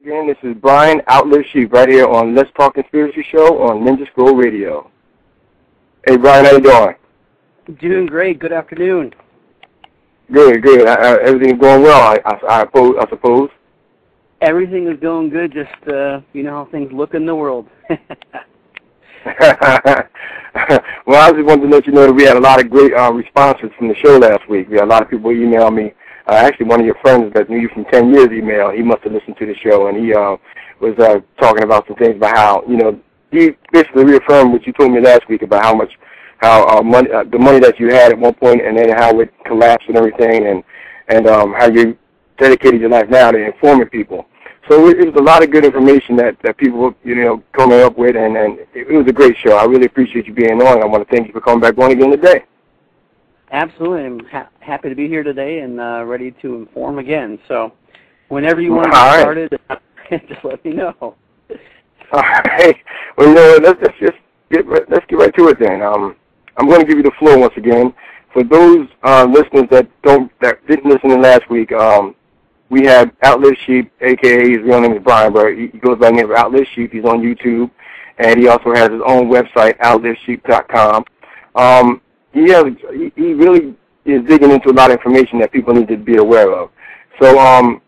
Again, this is Brian, Outlivesheep, right here on Let's Talk Conspiracy Show on Ninja Scroll Radio. Hey, Brian, how you doing? Doing great. Good afternoon. Good, good. Everything's going well, I suppose. Everything is going good. Just, you know how things look in the world. Well, I just wanted to let you know that we had a lot of great responses from the show last week. We had a lot of people email me. Actually, one of your friends that knew you from 10 years emailed. He must have listened to the show, and he was talking about some things about how, you know, he basically reaffirmed what you told me last week about how the money that you had at one point, and then how it collapsed and everything, and how you dedicated your life now to informing people. So it was a lot of good information that people were, you know, coming up with, and it was a great show. I really appreciate you being on. I want to thank you for coming back on again today. Absolutely. I'm happy to be here today and ready to inform again. So whenever you want to get started, just let me know. All right. Well, you know, let's get right to it then. I'm going to give you the floor once again. For those listeners that didn't listen in last week, we have Outlivesheep, a.k.a. his real name is Brian, but he goes by the name of Outlivesheep. He's on YouTube, and he also has his own website, outlivesheep.com. He really is digging into a lot of information that people need to be aware of. So I'm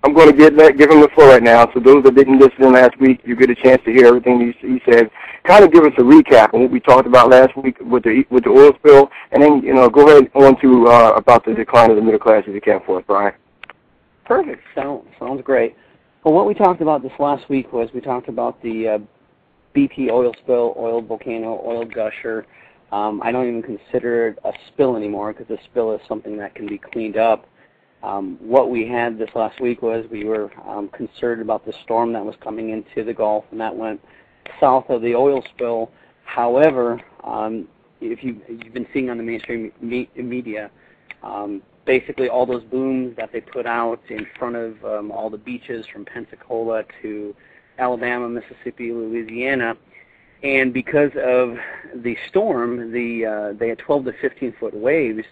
going to give him the floor right now. So those that didn't listen in last week, you get a chance to hear everything he said. Kind of give us a recap on what we talked about last week with the oil spill, and then, you know, go ahead on to about the decline of the middle class if you can for us, Brian. Perfect. Sounds great. Well, what we talked about this last week was we talked about the BP oil spill, oil volcano, oil gusher. I don't even consider it a spill anymore because a spill is something that can be cleaned up. What we had this last week was we were concerned about the storm that was coming into the Gulf, and that went south of the oil spill. However, if you've been seeing on the mainstream media, basically all those booms that they put out in front of all the beaches from Pensacola to Alabama, Mississippi, Louisiana, and because of the storm, they had 12 to 15-foot waves,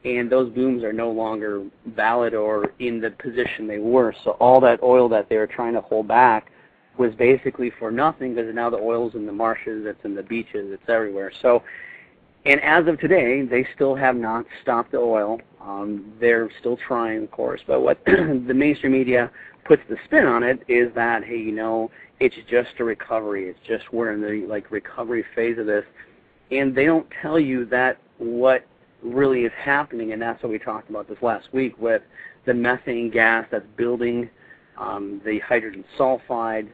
and those booms are no longer valid or in the position they were. So all that oil that they were trying to hold back was basically for nothing, because now the oil's in the marshes, it's in the beaches, it's everywhere. So, and as of today, they still have not stopped the oil. They're still trying, of course, but what the mainstream media puts the spin on it is that, hey, you know, it's just a recovery. It's just we're in the recovery phase of this, and they don't tell you that what really is happening, and that's what we talked about this last week with the methane gas that's building, the hydrogen sulfide,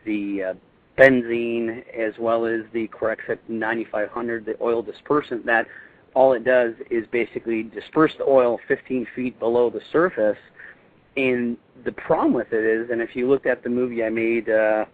the benzene, as well as the Corexit 9500, the oil dispersant, that all it does is basically disperse the oil 15 feet below the surface. And the problem with it is, and if you looked at the movie I made, I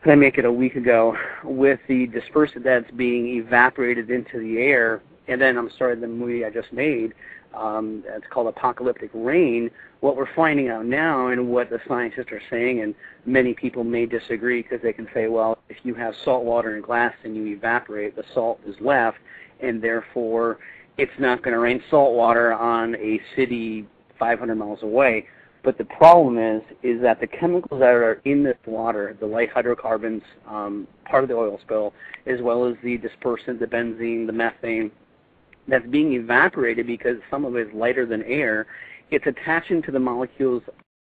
make it a week ago, with the dispersant that's being evaporated into the air, and then, the movie I just made, it's called Apocalyptic Rain. What we're finding out now, and what the scientists are saying, and many people may disagree because they can say, well, if you have salt water and glass and you evaporate, the salt is left, and therefore it's not going to rain salt water on a city 500 miles away. But the problem is that the chemicals that are in this water, the light hydrocarbons, part of the oil spill, as well as the dispersant, the benzene, the methane, that's being evaporated because some of it is lighter than air, it's attaching to the molecules